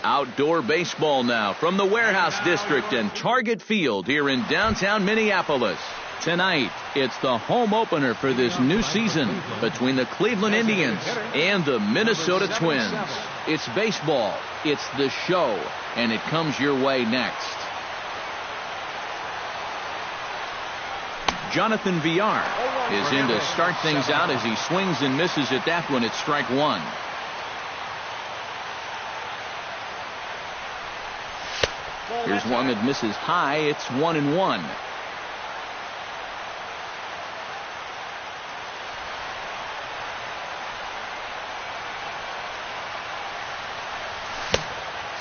Outdoor baseball now from the Warehouse District and Target Field here in downtown Minneapolis. Tonight, it's the home opener for this new season between the Cleveland Indians and the Minnesota Twins. It's baseball, it's the show, and it comes your way next. Jonathan Villar is in to start things out as he swings and misses at that one. It's strike one. Here's one that misses high. It's 1-1.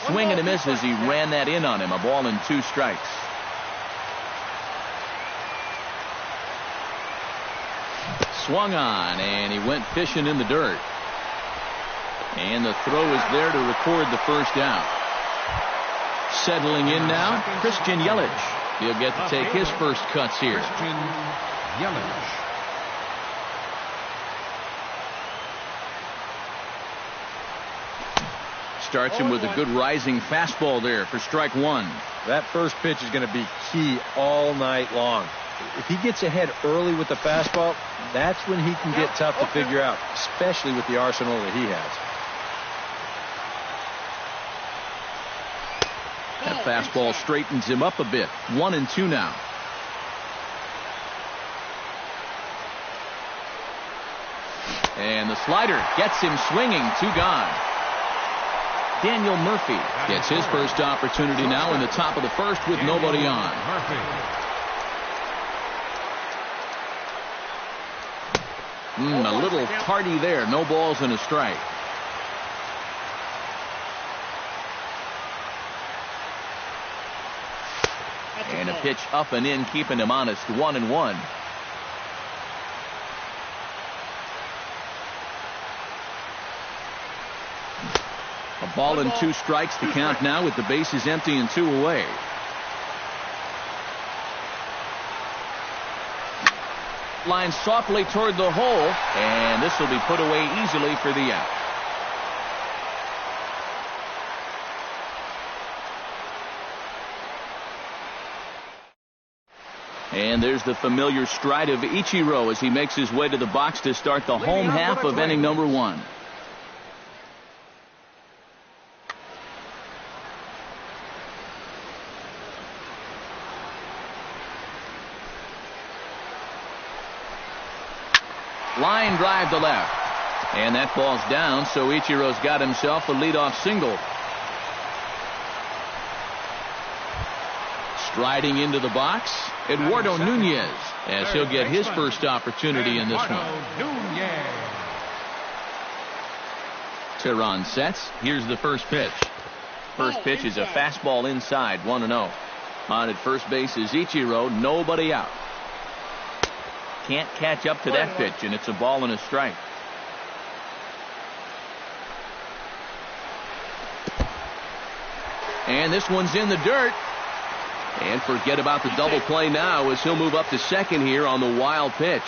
Swing and a miss as he ran that in on him. A ball and 2 strikes. Swung on, and he went fishing in the dirt. And the throw is there to record the first out. Settling in now, Christian Yelich. He'll get to take his first cuts here. Christian Yelich. Starts him with a good rising fastball there for strike one. That first pitch is going to be key all night long. If he gets ahead early with the fastball, that's when he can get tough to figure out, especially with the arsenal that he has. That fastball straightens him up a bit. 1-2 now. And the slider gets him swinging. 2 gone. Daniel Murphy gets his first opportunity now in the top of the first with nobody on. A little tardy there. No balls and a strike. And a pitch up and in, keeping him honest. 1-1. A ball and 2 strikes to count now with the bases empty and 2 away. Line softly toward the hole, and this will be put away easily for the out. And there's the familiar stride of Ichiro as he makes his way to the box to start the home half of inning number 1. Line drive to left. And that ball's down, so Ichiro's got himself a leadoff single. Striding into the box, Eduardo Nunez, as he'll get his first opportunity in this one. Tehran sets. Here's the first pitch. First pitch is a fastball inside, 1-0. On at first base is Ichiro, nobody out. Can't catch up to that pitch, and it's a ball and a strike. And this one's in the dirt. And forget about the double play now as he'll move up to second here on the wild pitch.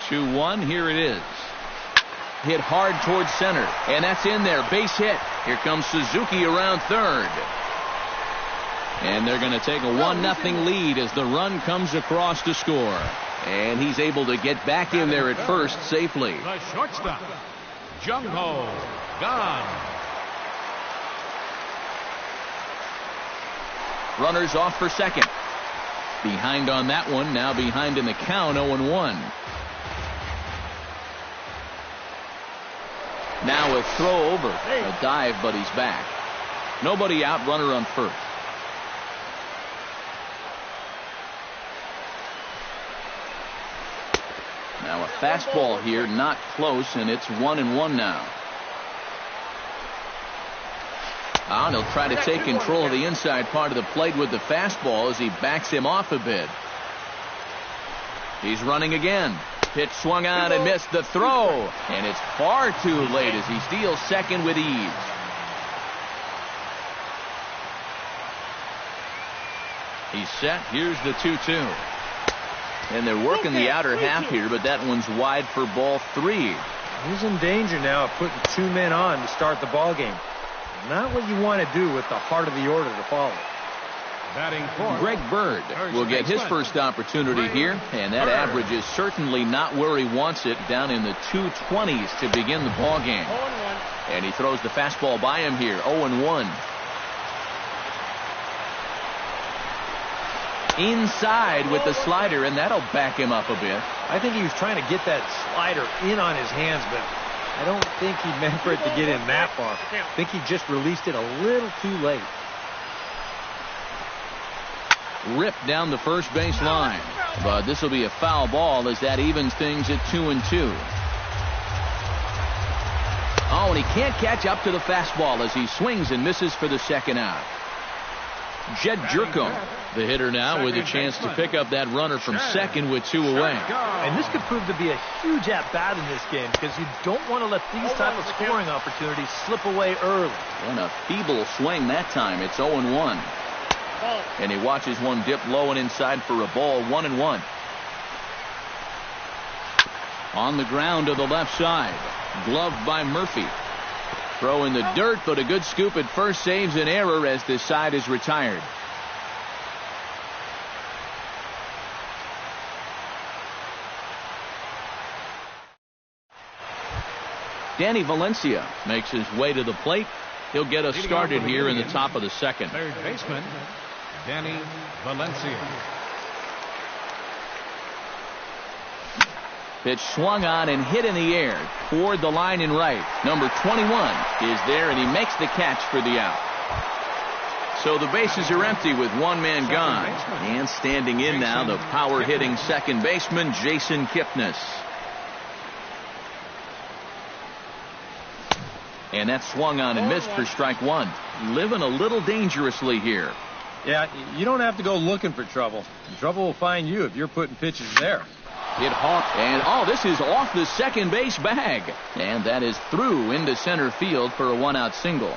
Two one, here it is. Hit hard towards center, and that's in there. Base hit. Here comes Suzuki around third. And they're going to take a 1-0 lead as the run comes across to score. And he's able to get back in there at first safely. The shortstop, Jung-Ho Gan. Runners off for second. Behind on that one, now behind in the count, 0-1. Now a throw over. A dive, but he's back. Nobody out, runner on first. Now a fastball here, not close, and it's 1-1 now. And he'll try to take control of the inside part of the plate with the fastball as he backs him off a bit. He's running again. Pitch swung on and missed the throw. And it's far too late as he steals second with ease. He's set. Here's the 2-2. And they're working the outer half here, but that one's wide for ball 3. He's in danger now of putting 2 men on to start the ball game. Not what you want to do with the heart of the order to follow. Batting fourth, Greg Bird will get his first opportunity here, and that average is certainly not where he wants it, down in the 220s to begin the ball game. And he throws the fastball by him here, 0-1. Inside with the slider, and that'll back him up a bit. I think he was trying to get that slider in on his hands, but I don't think he meant for it to get in that far. I think he just released it a little too late. Ripped down the first base line, but this will be a foul ball as that evens things at 2-2. Oh, and he can't catch up to the fastball as he swings and misses for the second out. Jed Jerko, the hitter now, with a chance to pick up that runner from second with 2 away. And this could prove to be a huge at-bat in this game because you don't want to let these type of scoring opportunities slip away early. And a feeble swing that time. It's 0-1. And he watches one dip low and inside for a ball, 1-1. On the ground to the left side. Gloved by Murphy. Throw in the dirt, but a good scoop at first saves an error as this side is retired. Danny Valencia makes his way to the plate. He'll get us started here in the top of the second. Third baseman, Danny Valencia. Pitch swung on and hit in the air toward the line in right. Number 21 is there, and he makes the catch for the out. So the bases are empty with 1 man gone. And standing in now, the power-hitting second baseman, Jason Kipnis. And that swung on and missed for strike 1. Living a little dangerously here. Yeah, you don't have to go looking for trouble. Trouble will find you if you're putting pitches there. Hit hard, and this is off the second base bag. And that is through into center field for a 1-out single.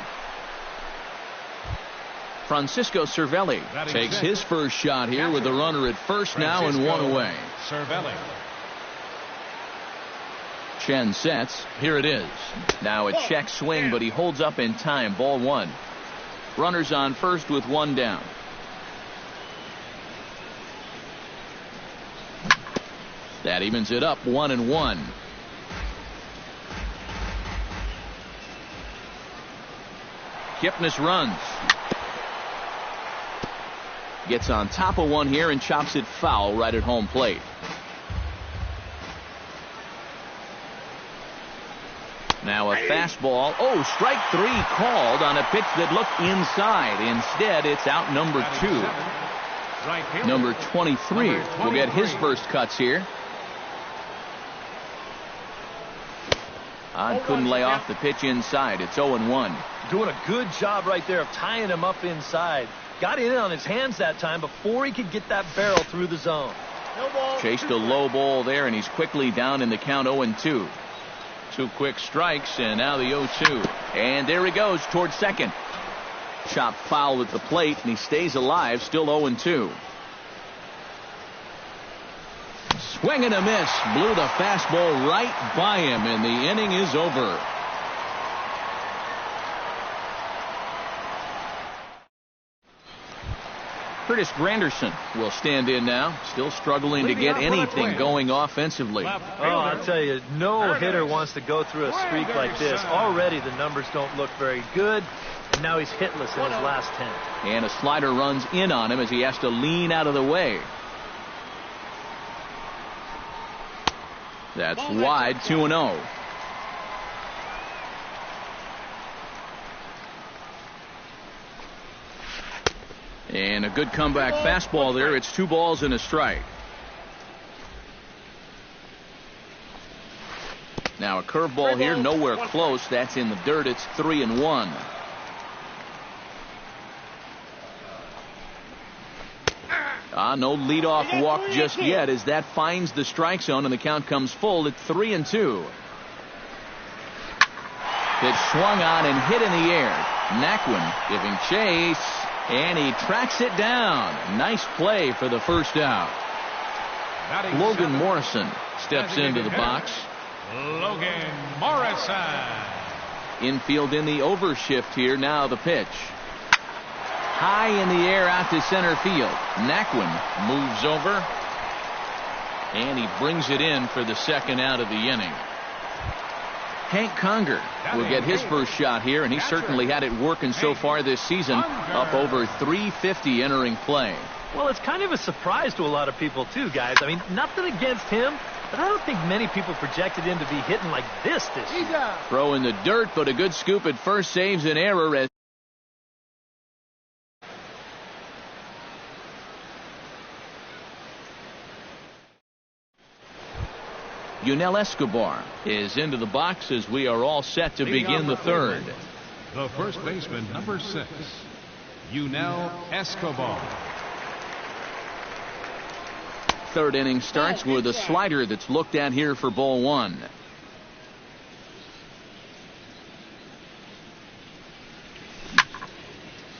Francisco Cervelli takes his first shot here with the runner at first now and 1 away. Cervelli. Chen sets. Here it is. Now a check swing, but he holds up in time. Ball 1. Runners on first with 1 down. That evens it up, 1-1. Kipnis runs. Gets on top of one here and chops it foul right at home plate. Now a fastball. Oh, strike 3 called on a pitch that looked inside. Instead, it's out number 2. Number 23 will get his first cuts here. Couldn't lay off the pitch inside. It's 0-1. Doing a good job right there of tying him up inside. Got in on his hands that time before he could get that barrel through the zone. Chased a low ball there, and he's quickly down in the count 0-2. 2 quick strikes, and now the 0-2. And there he goes towards second. Chopped foul at the plate, and he stays alive, still 0-2. Swing and a miss. Blew the fastball right by him, and the inning is over. Curtis Granderson will stand in now, still struggling to get anything going offensively. Oh, I'll tell you, no hitter wants to go through a streak like this. Already the numbers don't look very good, and now he's hitless in his last 10. And a slider runs in on him as he has to lean out of the way. That's wide, 2-0. And a good comeback fastball there. It's 2 balls and a strike. Now a curveball here, nowhere close. That's in the dirt. It's 3-1. No leadoff walk just yet as that finds the strike zone, and the count comes full at 3-2. Pitch swung on and hit in the air. Naquin giving chase, and he tracks it down. Nice play for the first out. Logan Morrison steps into the box. Logan Morrison. Infield in the overshift here. Now the pitch. High in the air out to center field. Naquin moves over. And he brings it in for the second out of the inning. Hank Conger will get his first shot here, and he certainly had it working so far this season. Up over 350 entering play. Well, it's kind of a surprise to a lot of people, too, guys. I mean, nothing against him, but I don't think many people projected him to be hitting like this year. Throw in the dirt, but a good scoop at first saves an error as Yunel Escobar is into the box as we are all set to begin the third. The first baseman, number 6, Yunel Escobar. Third inning starts with a slider that's looked at here for ball one.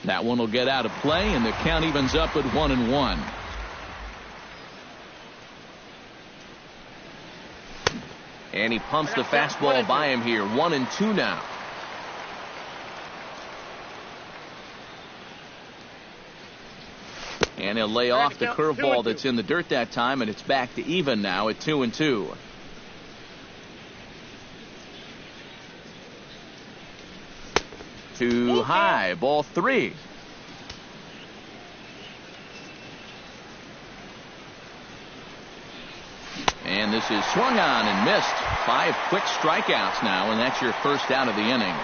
That one will get out of play, and the count evens up at 1-1. And he pumps the fastball by him here. 1-2 now. And he'll lay off the curveball that's in the dirt that time, and it's back to even now at 2-2. Too high. Ball 3. And this is swung on and missed. 5 quick strikeouts now, and that's your first out of the inning.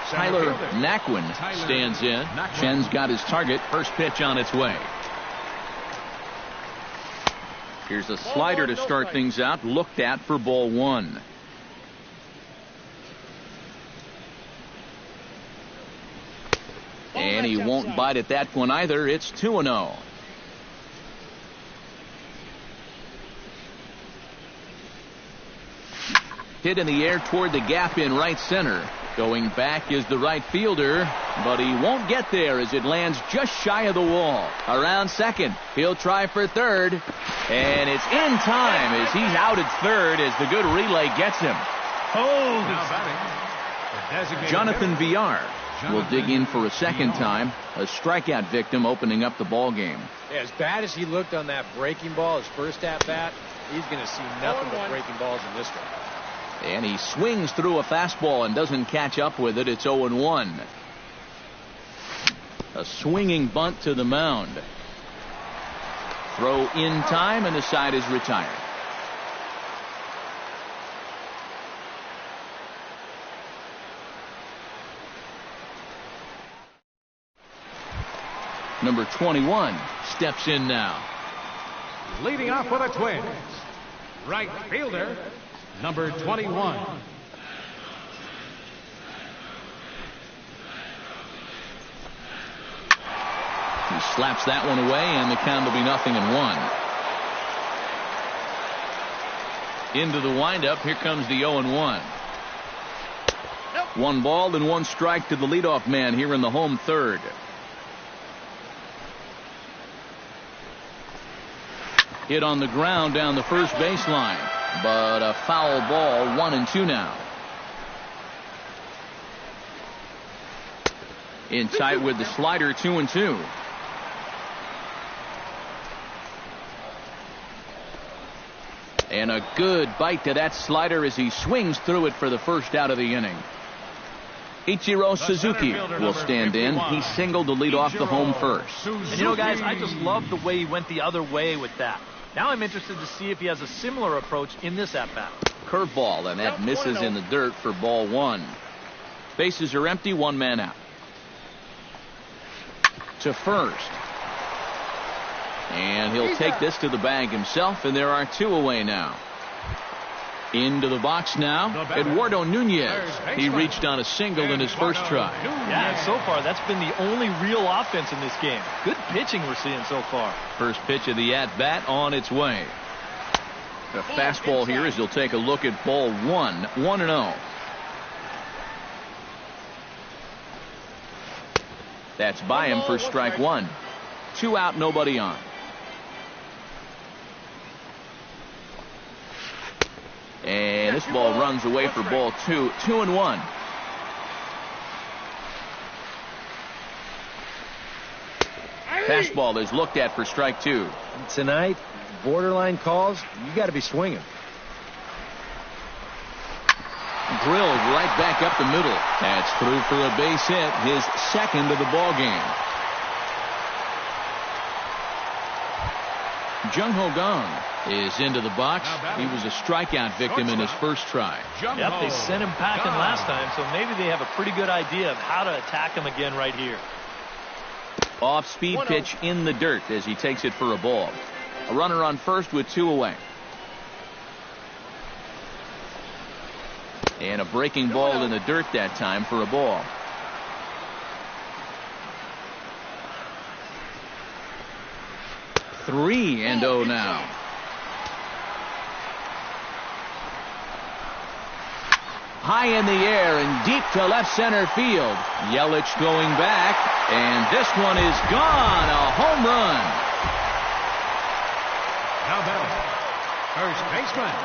Tyler Naquin stands in. Chen's got his target. First pitch on its way. Here's a slider to start things out. Looked at for ball one. And he won't bite at that one either. It's 2-0. Hit in the air toward the gap in right center. Going back is the right fielder, but he won't get there as it lands just shy of the wall. Around second, he'll try for third, and it's in time as he's out at third as the good relay gets him. Jonathan Villar will dig in for a second time. A strikeout victim opening up the ball game. Yeah, as bad as he looked on that breaking ball, his first at bat, he's going to see nothing but breaking balls in this one. And he swings through a fastball and doesn't catch up with it. It's 0-1. A swinging bunt to the mound. Throw in time, and the side is retired. Number 21 steps in now. Leading off for the Twins, right fielder, number 21. He slaps that one away, and the count will be 0-1. Into the windup. Here comes the 0-1. 1 ball and 1 strike to the leadoff man here in the home third. Hit on the ground down the first baseline, but a foul ball. 1-2 now. In tight with the slider. 2-2. And a good bite to that slider as he swings through it for the first out of the inning. Ichiro Suzuki will stand in. He singled to lead off the home first. And you know, guys, I just love the way he went the other way with that. Now I'm interested to see if he has a similar approach in this at-bat. Curveball, and that misses in the dirt for ball 1. Bases are empty. 1 man out. To first. And he'll take this to the bag himself, and there are 2 away now. Into the box now, Eduardo Nunez. He reached on a single in his first try. Yeah, and so far that's been the only real offense in this game. Good pitching we're seeing so far. First pitch of the at-bat on its way. The fastball here as he'll take a look at ball 1. 1-0. That's by him for strike 1. 2 out, nobody on. This ball runs away for ball 2, 2-1. Fastball is looked at for strike 2. Tonight, borderline calls, you got to be swinging. Drilled right back up the middle. That's through for a base hit, his second of the ball game. Jung Ho Gong is into the box. He was a strikeout victim in his first try. Yep, they sent him packing last time, so maybe they have a pretty good idea of how to attack him again right here. Off-speed pitch in the dirt as he takes it for a ball. A runner on first with 2 away. And a breaking ball in the dirt that time for a ball. Three and 0 now. High in the air and deep to left center field. Yelich going back, and this one is gone. A home run. Now batting, first baseman.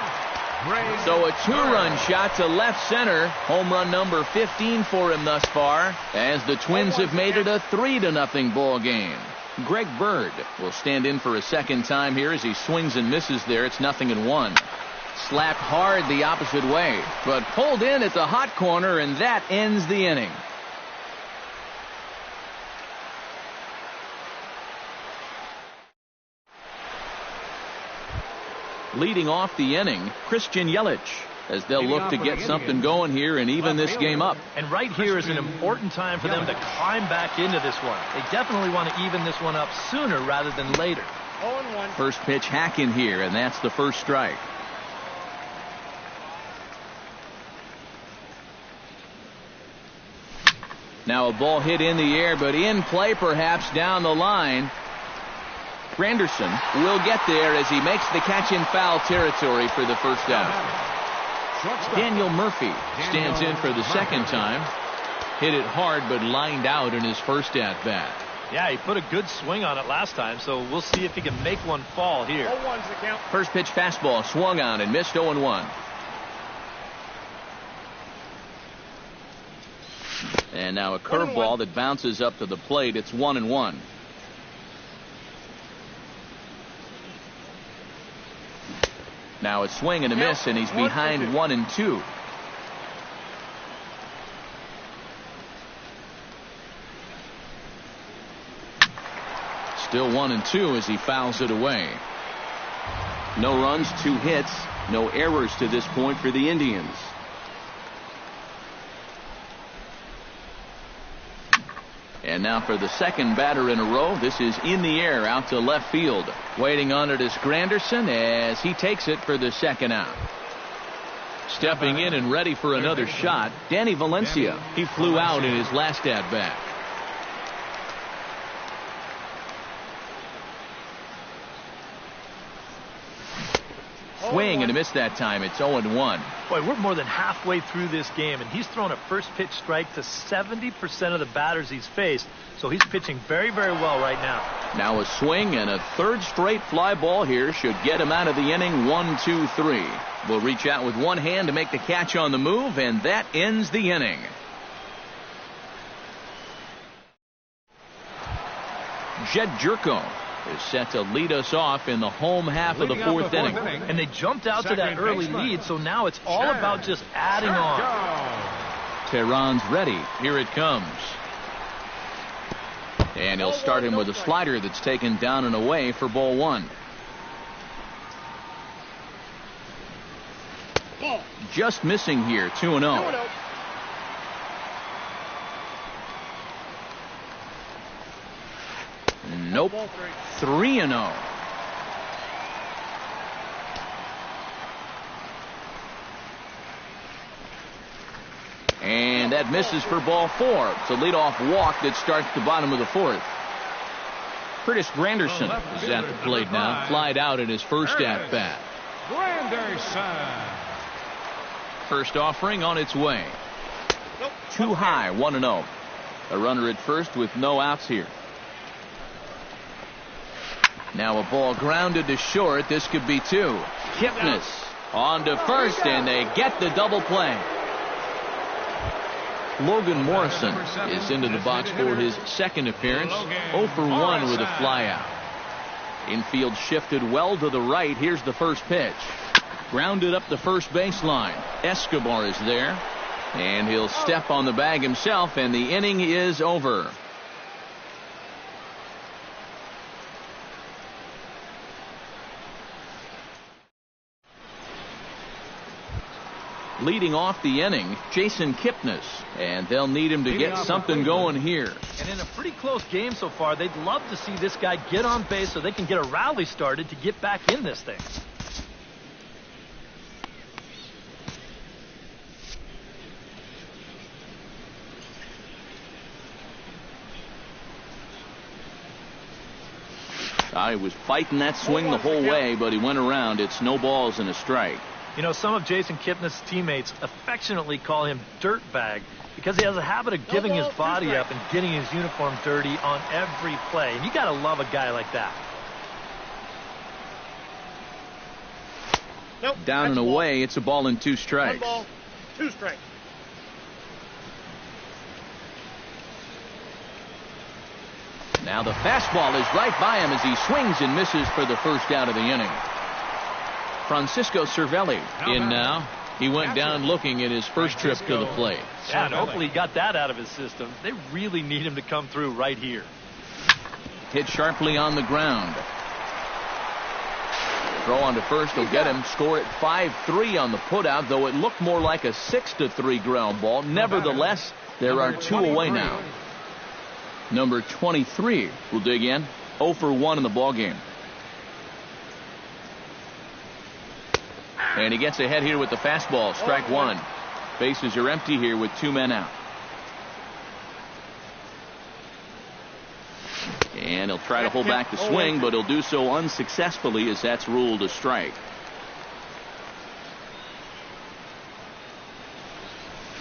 So a 2-run shot to left center. Home run number 15 for him thus far, as the Twins have made it a 3-0 ball game. Greg Bird will stand in for a second time here as he swings and misses there. It's 0-1. Slapped hard the opposite way, but pulled in at the hot corner, and that ends the inning. Leading off the inning, Christian Yelich, as they'll look to get something going here and even this game up. And right here is an important time for them to climb back into this one. They definitely want to even this one up sooner rather than later. 0-1. First pitch hack in here, and that's the first strike. Now a ball hit in the air, but in play perhaps down the line. Granderson will get there as he makes the catch in foul territory for the first out. Daniel Murphy stands in for the second time. Hit it hard, but lined out in his first at bat. Yeah, he put a good swing on it last time, so we'll see if he can make one fall here. 0-1's the count. First pitch fastball swung on and missed. 0-1. And now a curveball that bounces up to the plate. It's 1-1. Now a swing and a miss, and he's behind 1-2. Still 1-2 as he fouls it away. No runs, 2 hits, no errors to this point for the Indians. And now for the second batter in a row. This is in the air out to left field. Waiting on it is Granderson as he takes it for the second out. Stepping in and ready for another shot, Danny Valencia. He flew out in his last at bat. Swing and a miss that time. It's 0-1. Boy, we're more than halfway through this game, and he's thrown a first pitch strike to 70% of the batters he's faced, so he's pitching very, very well right now. Now a swing and a third straight fly ball here should get him out of the inning. 1-2-3. Will reach out with one hand to make the catch on the move, and that ends the inning. Jed Jerko is set to lead us off in the home half of the fourth inning. And they jumped out to that early lead, so now it's all about just adding on. Tehran's ready. Here it comes. And he'll start him with a slider that's taken down and away for ball 1. Just missing here. 2-0. Nope. 3-0. And that misses for ball 4. It's a leadoff walk that starts the bottom of the fourth. Curtis Granderson is at the plate now. Flied out in his first at bat. Granderson. First offering on its way. Too high. 1-0. A runner at first with no outs here. Now a ball grounded to short. This could be 2. Kipnis On to first, and they get the double play. Logan Morrison is into the box for his second appearance. 0 for 1 with a flyout. Infield shifted well to the right. Here's the first pitch. Grounded up the first baseline. Escobar is there. And he'll step on the bag himself, and the inning is over. Leading off the inning, Jason Kipnis, and they'll need him to get something going here. And in a pretty close game so far, they'd love to see this guy get on base so they can get a rally started to get back in this thing. He was fighting that swing the whole way, but he went around. It's no balls and a strike. You know, some of Jason Kipnis' teammates affectionately call him Dirtbag because he has a habit of giving his body up and getting his uniform dirty on every play. And you got to love a guy like that. Nope, down and away, it's a ball and 2 strikes. 1 ball, 2 strikes. Now the fastball is right by him as he swings and misses for the first out of the inning. Francisco Cervelli in now. He went down looking at his first trip to the plate. Yeah, and hopefully he got that out of his system. They really need him to come through right here. Hit sharply on the ground. Throw on to first will get him. Score at 5-3 on the putout, though it looked more like a 6-3 ground ball. Nevertheless, there are 2 away now. Number 23 will dig in. 0 for 1 in the ball game. And he gets ahead here with the fastball. Strike 1. Bases are empty here with 2 men out. And he'll try to hold back the swing, but he'll do so unsuccessfully as that's ruled a strike.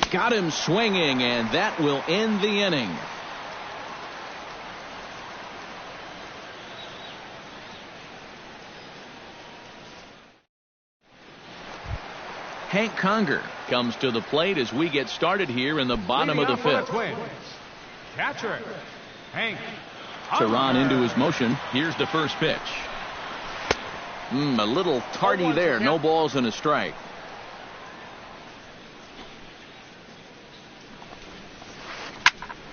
Got him swinging, and that will end the inning. Hank Conger comes to the plate as we get started here in the bottom of the 5th. Catcher, Hank. Tehran into his motion. Here's the first pitch. A little tardy there. No balls and a strike.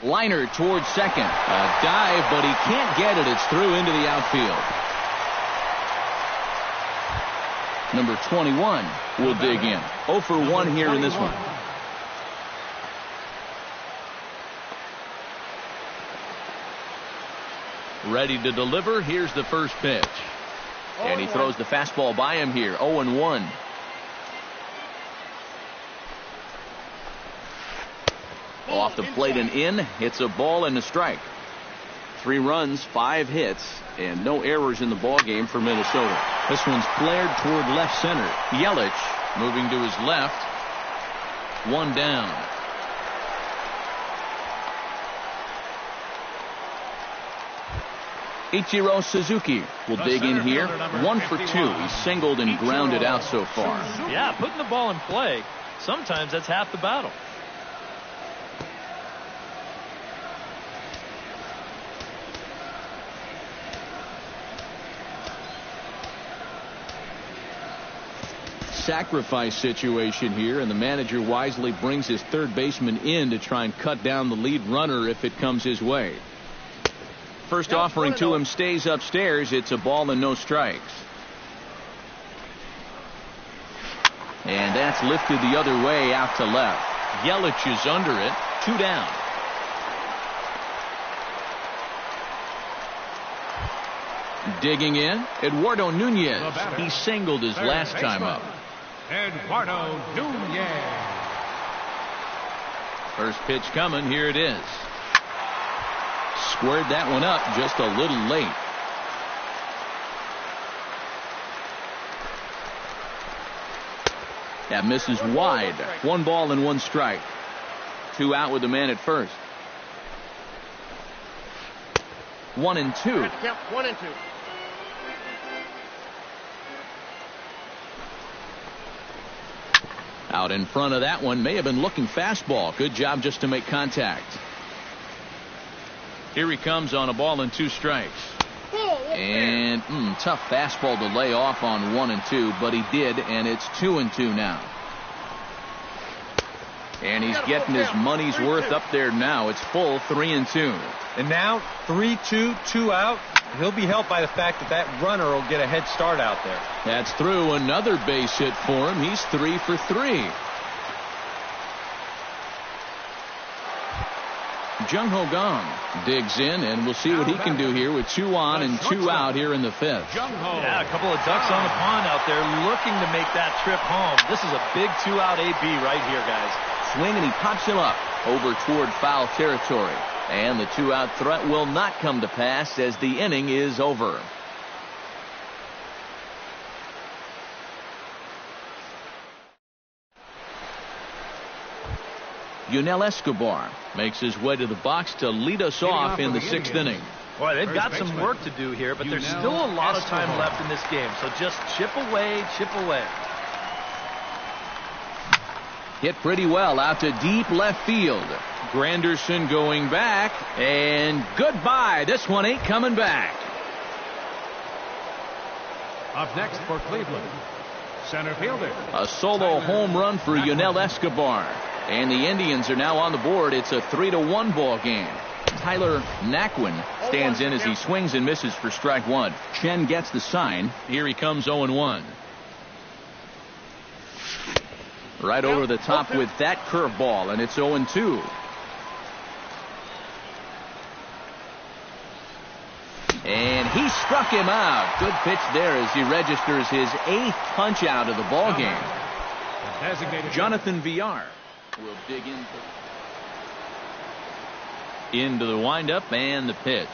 Liner towards second. A dive, but he can't get it. It's through into the outfield. Number 21 will dig in. 0 for 1 here in this one. Ready to deliver. Here's the first pitch. And he throws the fastball by him here. 0-1. Off the plate and in. It's a ball and a strike. 3 runs, 5 hits, and no errors in the ball game for Minnesota. This one's flared toward left center. Yelich moving to his left. 1 down. Ichiro Suzuki will dig in here. 1 for 2. He's singled and grounded out so far. Yeah, putting the ball in play, sometimes that's half the battle. Sacrifice situation here, and the manager wisely brings his third baseman in to try and cut down the lead runner if it comes his way. First offering to him stays upstairs. It's a ball and no strikes. And that's lifted the other way out to left. Yelich is under it. 2 down. Digging in, Eduardo Nunez. He singled his last time up. Eduardo Nunez. First pitch coming. Here it is. Squared that one up just a little late. That misses wide. 1 ball and 1 strike. 2 out with the man at first. 1-2. 1-2. Out in front of that one, may have been looking fastball. Good job just to make contact. Here he comes on a ball and 2 strikes. And tough fastball to lay off on 1 and 2, but he did, and it's 2 and 2 now. And he's getting his money's worth up there now. It's full 3 and 2. And now 3-2, 2 out. He'll be helped by the fact that that runner will get a head start out there. That's through. Another base hit for him. He's 3 for 3. Jung Ho Gong digs in, and we'll see what he can do here with 2 on and 2 out here in the 5th. Yeah, a couple of ducks on the pond out there looking to make that trip home. This is a big 2-out AB right here, guys. Swing, and he pops him up over toward foul territory. And the 2-out threat will not come to pass as the inning is over. Yunel Escobar makes his way to the box to lead us off in the 6th inning. Boy, they've got some work to do here, but there's still a lot of time left in this game. So just chip away, chip away. Hit pretty well out to deep left field. Granderson going back, and goodbye. This one ain't coming back. Up next for Cleveland, center fielder. A solo home run for Yunel Escobar. And the Indians are now on the board. It's a 3-1 ball game. Tyler Naquin stands in as he swings and misses for strike 1. Chen gets the sign. Here he comes 0-1. Right over the top with that curveball, and it's 0-2. And he struck him out. Good pitch there as he registers his 8th punch out of the ball game. Jonathan Villar will dig into the windup and the pitch.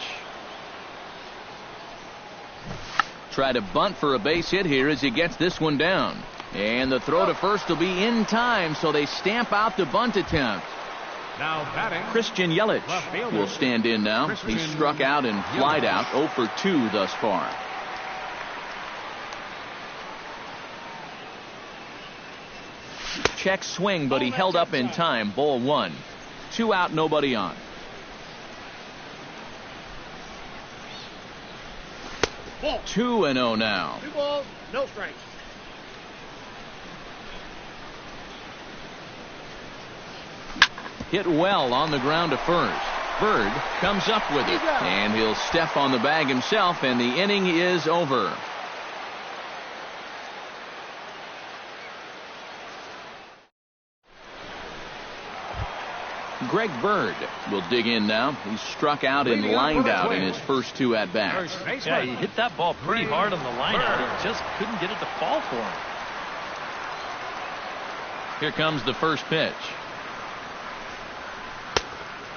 Try to bunt for a base hit here as he gets this one down. And the throw to first will be in time, so they stamp out the bunt attempt. Now batting, Christian Yelich will stand in now. He struck out and flied out, 0 for 2 thus far. Check swing, but he held up in time. Ball 1. 2 out, nobody on. Ball. 2-0 now. 2 balls, no strikes. Hit well on the ground to first. Bird comes up with it, and he'll step on the bag himself, and the inning is over. Greg Bird will dig in now. He struck out and lined out in his first 2 at-bats. Yeah, he hit that ball pretty hard on the line out. He just couldn't get it to fall for him. Here comes the first pitch.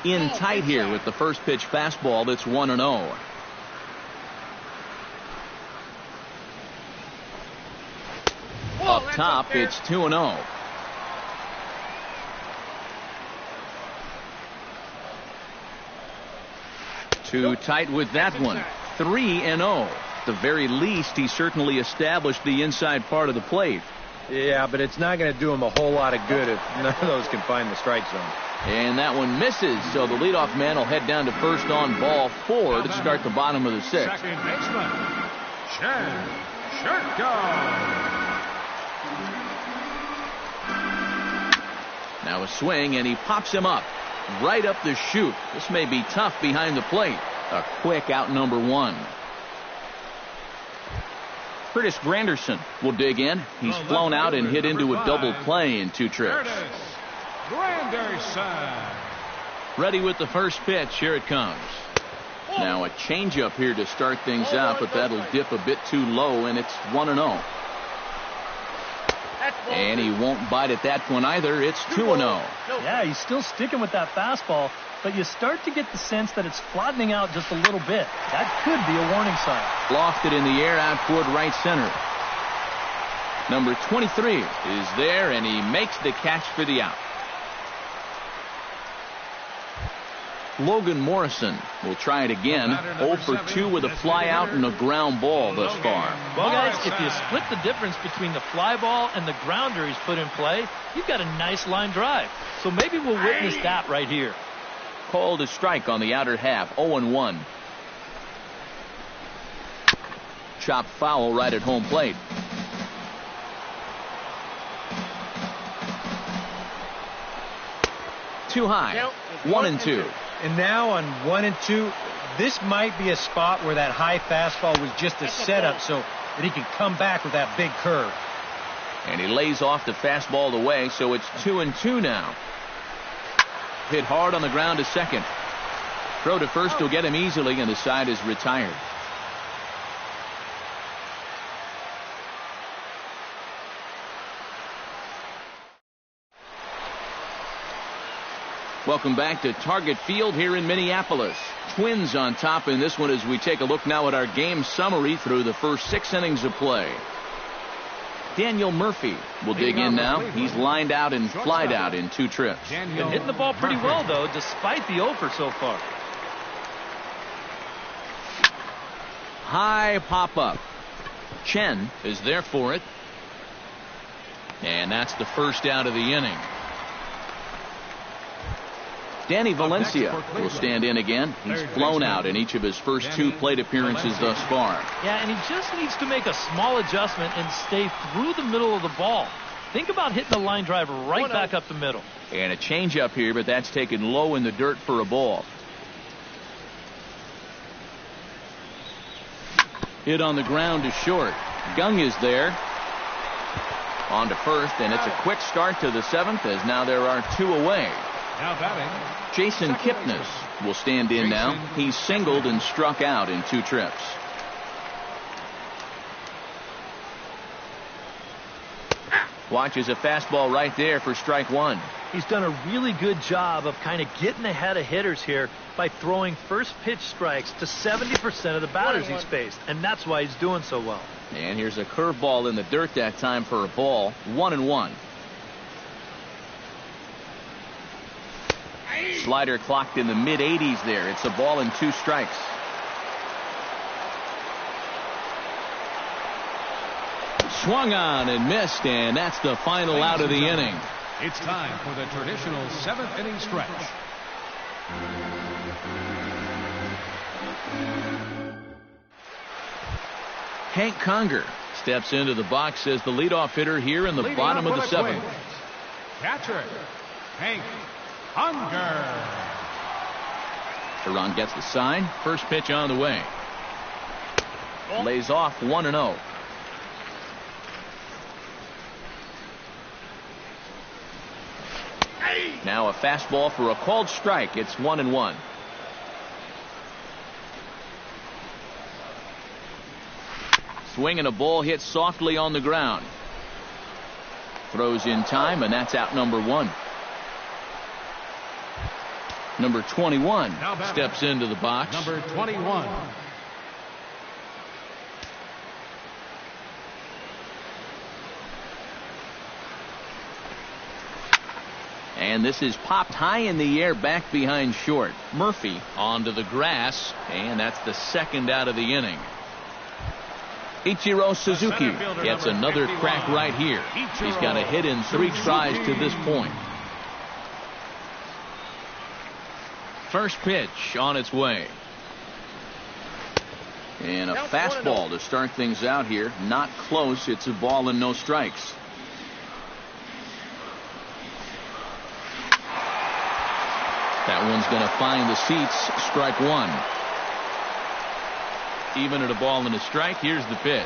In tight here with the first pitch fastball. That's 1-0. Up top, it's 2-0. Too tight with that one. 3-0. At the very least, he certainly established the inside part of the plate. Yeah, but it's not going to do him a whole lot of good if none of those can find the strike zone. And that one misses, so the leadoff man will head down to first on ball 4 to start the bottom of the 6th. Second baseman, Chen Sherko. Now a swing, and he pops him up right up the chute. This may be tough behind the plate. A quick out number 1. Curtis Granderson will dig in. He's flown out and hit into a double play in 2 trips. Granderson. Ready with the first pitch. Here it comes. Now a changeup here to start things out, but that'll dip a bit too low, and it's 1-0. And he won't bite at that one either. It's 2-0. Yeah, he's still sticking with that fastball, but you start to get the sense that it's flattening out just a little bit. That could be a warning sign. Lofted in the air out toward right center. Number 23 is there, and he makes the catch for the out. Logan Morrison will try it again. 0 for 2 with a fly out and a ground ball thus far. Well, guys, if you split the difference between the fly ball and the grounder he's put in play, you've got a nice line drive. So maybe we'll witness that right here. Called a strike on the outer half. 0-1. Chopped foul right at home plate. Too high. 1-2. And now on 1-2, this might be a spot where that high fastball was just a setup so that he can come back with that big curve. And he lays off the fastball away, so it's 2-2 now. Hit hard on the ground to second. Throw to first will get him easily, and the side is retired. Welcome back to Target Field here in Minneapolis. Twins on top in this one as we take a look now at our game summary through the first 6 innings of play. Daniel Murphy will dig in now. He's lined out and flied out in 2 trips. Been hitting the ball pretty well, though, despite the over so far. High pop-up. Chen is there for it. And that's the first out of the inning. Danny Valencia will stand in again. He's flown out in each of his first 2 plate appearances thus far. Yeah, and he just needs to make a small adjustment and stay through the middle of the ball. Think about hitting the line drive right back up the middle. And a changeup here, but that's taken low in the dirt for a ball. Hit on the ground to short. Gung is there. On to first, and it's a quick start to the 7th as now there are 2 away. Now batting, Jason Kipnis will stand in now. He's singled and struck out in 2 trips. Watches a fastball right there for strike 1. He's done a really good job of kind of getting ahead of hitters here by throwing first pitch strikes to 70% of the batters he's faced, and that's why he's doing so well. And here's a curveball in the dirt that time for a ball. 1-1. Slider clocked in the mid-80s there. It's a ball and 2 strikes. Swung on and missed, and that's the final out of the inning. it's time for the traditional 7th inning stretch. Hank Conger steps into the box as the leadoff hitter here in the bottom of the 7th. Catcher, Hank Conger. Teron gets the sign. First pitch on the way. Lays off 1-0. Now a fastball for a called strike. It's 1-1. Swing and a ball hit softly on the ground. Throws in time, and that's out number 1. Number 21 steps into the box. Number 21. And this is popped high in the air back behind short. Murphy onto the grass, and that's the 2nd out of the inning. Ichiro Suzuki gets another crack right here. He's got a hit in 3 tries to this point. First pitch on its way. And a fastball to start things out here. Not close. It's a ball and no strikes. That one's going to find the seats. Strike 1. Even at a ball and a strike. Here's the pitch.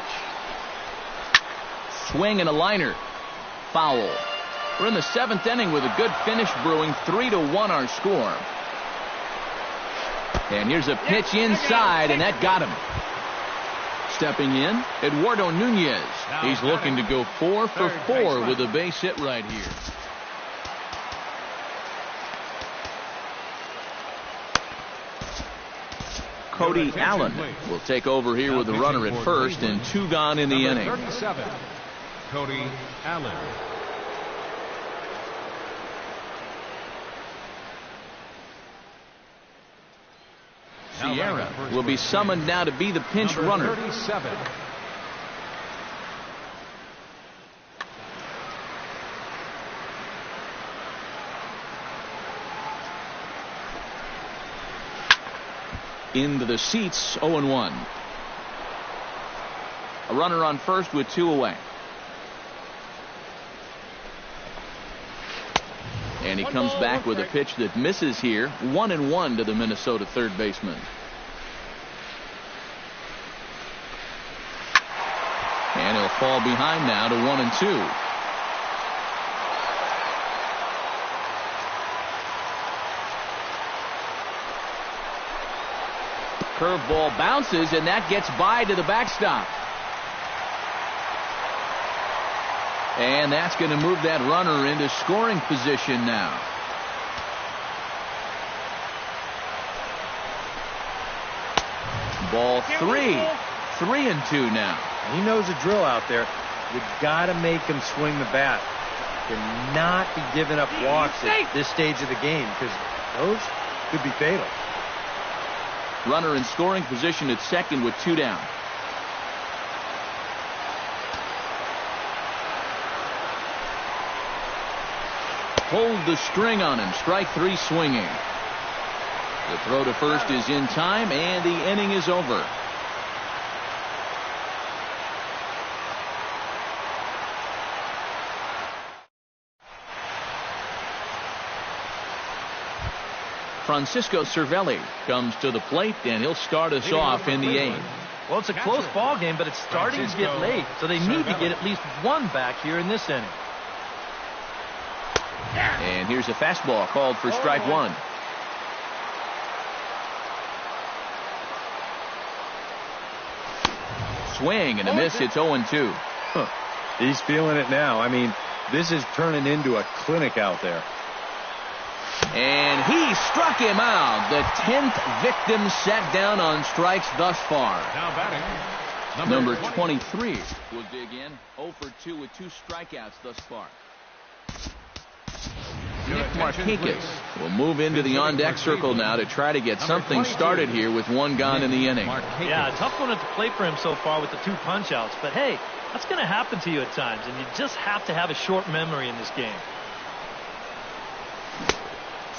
Swing and a liner. Foul. We're in the 7th inning with a good finish brewing. 3-1 our score. And here's a pitch inside, and that got him. Stepping in, Eduardo Nunez. He's looking to go 4 for 4 with a base hit right here. Cody Allen will take over here with a runner at first and 2 gone in the inning. 37, Cody Allen. Sierra will be summoned now to be the pinch runner. 37. Into the seats, 0-1. A runner on first with 2 away. And he comes back with a pitch that misses here. 1-1 to the Minnesota third baseman. And he'll fall behind now to 1-2. Curveball bounces, and that gets by to the backstop. And that's going to move that runner into scoring position now. Ball 3. 3-2 now. He knows the drill out there. You got to make him swing the bat. Cannot be giving up walks at this stage of the game, because those could be fatal. Runner in scoring position at second with 2 down. Hold the string on him. Strike 3 swinging. The throw to first is in time, and the inning is over. Francisco Cervelli comes to the plate, and he'll start us off in the 8th. Well, it's a close ball game, but it's starting to get late, so they need to get at least one back here in this inning. And here's a fastball called for strike 1. Swing and a miss. It's 0-2. He's feeling it now. I mean, this is turning into a clinic out there. And he struck him out. The 10th victim set down on strikes thus far. Now batting, Number 23 will dig in. 0 for 2 with 2 strikeouts thus far. Nick Markakis will move into the on-deck circle now to try to get something started here with 1 gone in the inning. Yeah, a tough one at the plate for him so far with the 2 punch-outs. But, hey, that's going to happen to you at times, and you just have to have a short memory in this game.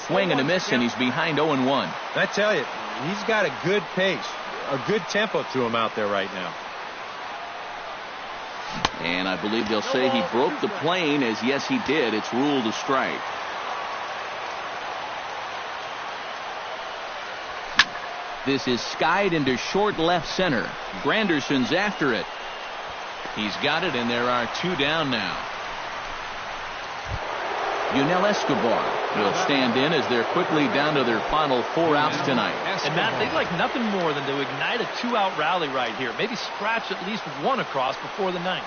Swing and a miss, and he's behind 0-1. I tell you, he's got a good pace, a good tempo to him out there right now. And I believe they'll say he broke the plane, as yes, he did. It's ruled a strike. This is skied into short left center. Granderson's after it. He's got it, and there are 2 down now. Yunel Escobar will stand in as they're quickly down to their final 4 outs tonight. And Matt, they'd like nothing more than to ignite a 2-out rally right here. Maybe scratch at least 1 across before the 9th.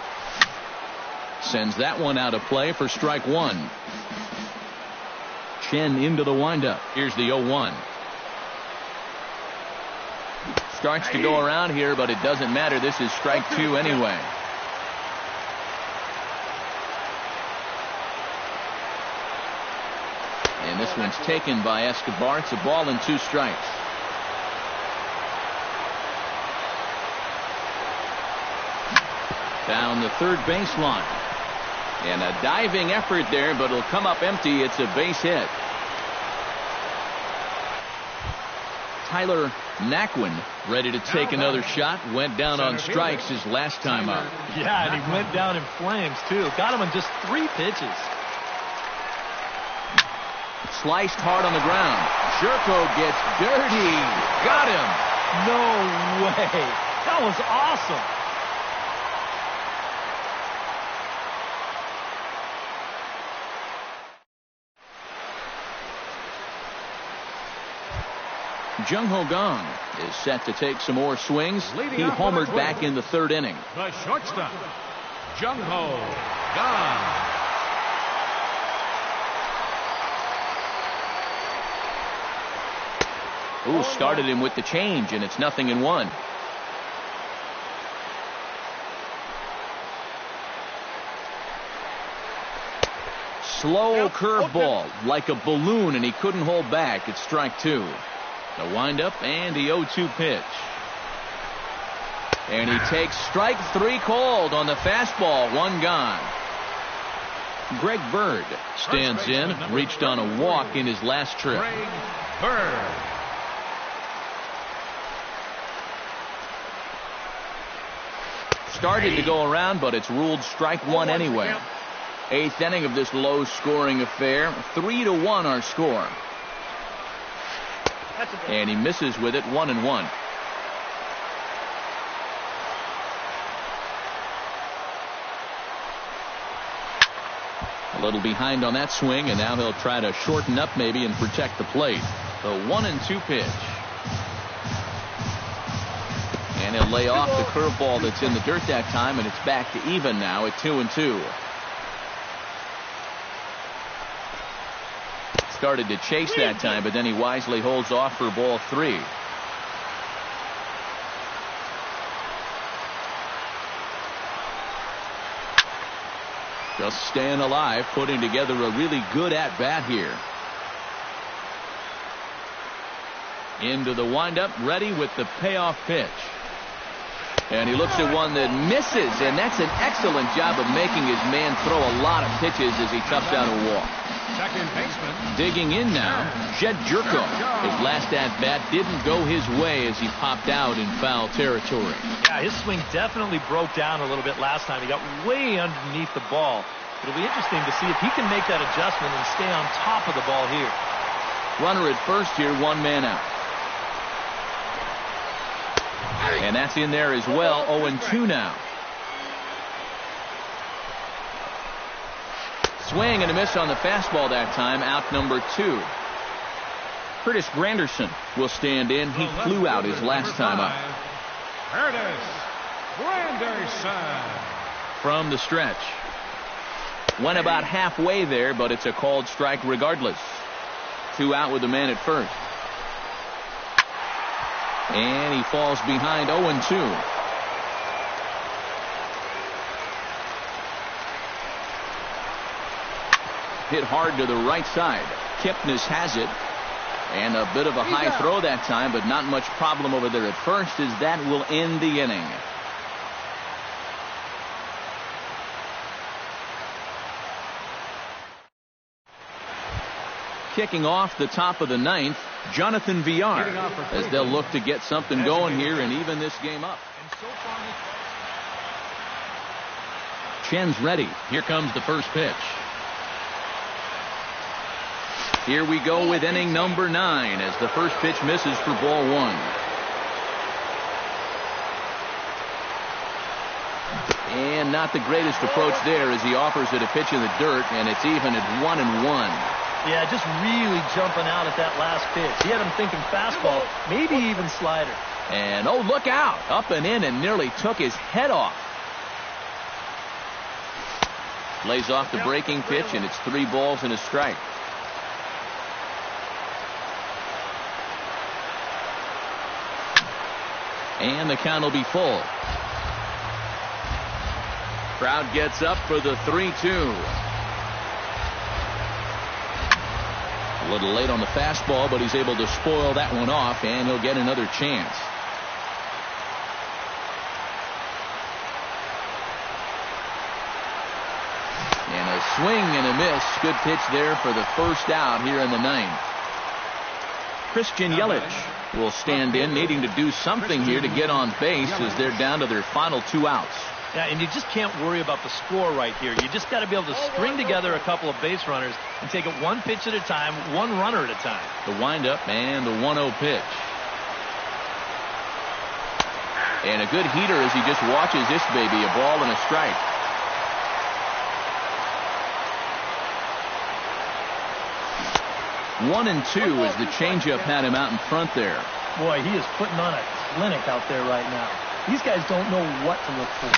Sends that one out of play for strike 1. Chen into the windup. Here's the 0-1. Starts to go around here, but it doesn't matter. This is strike 2 anyway. And this one's taken by Escobar. It's a ball and 2 strikes. Down the third baseline. And a diving effort there, but it'll come up empty. It's a base hit. Tyler Naquin ready to take another shot. Went down on strikes his last time up. Yeah, and he went down in flames, too. Got him in just 3 pitches. Sliced hard on the ground. Jerko gets dirty. Got him. No way. That was awesome. Jung Ho Gong is set to take some more swings. He homered back in the 3rd inning. the shortstop, Jung Ho Gong. Ooh, started him with the change, and it's 0-1. Slow curveball, like a balloon, and he couldn't hold back. It's strike 2. The windup and the 0-2 pitch. And he takes strike 3 called on the fastball. 1 gone. Greg Bird stands in, reached on a walk in his last trip. Greg Bird. Started to go around, but it's ruled strike 1 anyway. 8th inning of this low-scoring affair. 3-1 our score. And he misses with it. 1-1. A little behind on that swing, and now he'll try to shorten up maybe and protect the plate. The 1-2 pitch. And he'll lay off the curveball that's in the dirt that time, and it's back to even now at 2-2. Started to chase that time, but then he wisely holds off for ball 3. Just staying alive, putting together a really good at-bat here. Into the windup, ready with the payoff pitch. And he looks at one that misses, and that's an excellent job of making his man throw a lot of pitches as he toughs out a walk. Second baseman. Digging in now, Jed Jerko. His last at-bat didn't go his way as he popped out in foul territory. Yeah, his swing definitely broke down a little bit last time. He got way underneath the ball. It'll be interesting to see if he can make that adjustment and stay on top of the ball here. Runner at first here, 1 man out. And that's in there as well. 0-2 now. Swing and a miss on the fastball that time. Out number 2. Curtis Granderson will stand in. He flew out his last time up. Curtis Granderson. From the stretch. Went about halfway there, but it's a called strike regardless. 2 out with the man at first. And he falls behind. 0-2. Hit hard to the right side. Kipnis has it. And a bit of a high throw that time, but not much problem over there at first, as that will end the inning. Kicking off the top of the 9th, Jonathan Villar, as they'll look to get something going here and even this game up. Chen's ready. Here comes the first pitch. Here we go with inning number 9 as the first pitch misses for ball 1. And not the greatest approach there as he offers it a pitch in the dirt, and it's even at 1-1. Yeah, just really jumping out at that last pitch. He had him thinking fastball, maybe even slider. And oh, look out. Up and in and nearly took his head off. Lays off the breaking pitch, and it's 3 balls and a strike. And the count will be full. Crowd gets up for the 3-2. A little late on the fastball, but he's able to spoil that one off, and he'll get another chance. And a swing and a miss. Good pitch there for the first out here in the 9th. Christian Yelich will stand in, needing to do something here to get on base as they're down to their final 2 outs. Yeah, and you just can't worry about the score right here. You just got to be able to string together a couple of base runners and take it 1 pitch at a time, 1 runner at a time. The windup and the 1-0 pitch. And a good heater as he just watches this baby, a ball and a strike. One and 2 as the changeup had him out in front there. Boy, he is putting on a clinic out there right now. These guys don't know what to look for.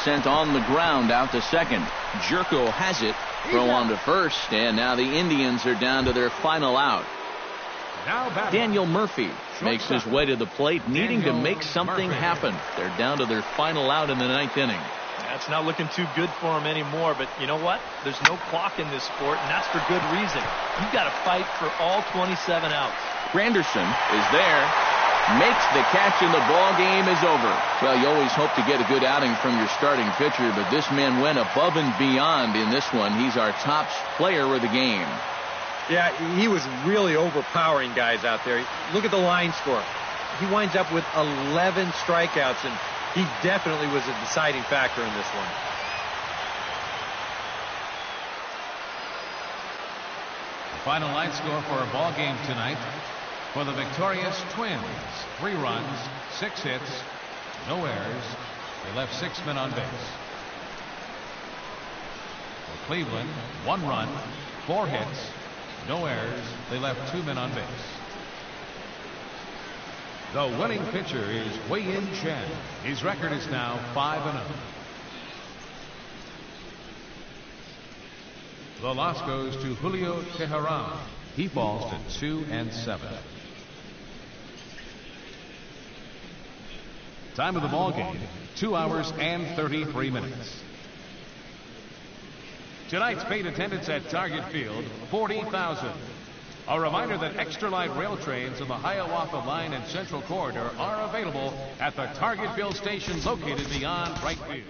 Sent on the ground out to second. Jerko has it. Throw on to first, and now the Indians are down to their final out. Daniel Murphy makes his way to the plate, needing to make something happen. They're down to their final out in the 9th inning. That's not looking too good for him anymore, but you know what? There's no clock in this sport, and that's for good reason. You've got to fight for all 27 outs. Granderson is there, makes the catch, and the ball game is over. Well, you always hope to get a good outing from your starting pitcher, but this man went above and beyond in this one. He's our top player of the game. Yeah, he was really overpowering guys out there. Look at the line score. He winds up with 11 strikeouts, and he definitely was a deciding factor in this one. The final line score for a ball game tonight for the victorious Twins: 3 runs, 6 hits, no errors. They left 6 men on base. For Cleveland, 1 run, 4 hits, no errors. They left 2 men on base. The winning pitcher is Wei-Yin Chen. His record is now 5-0. The loss goes to Julio Teheran. He falls to 2-7. Time of the ball game, 2 hours and 33 minutes. Tonight's paid attendance at Target Field, 40,000. A reminder that extra light rail trains on the Hiawatha Line and Central Corridor are available at the Target Field station located beyond right field.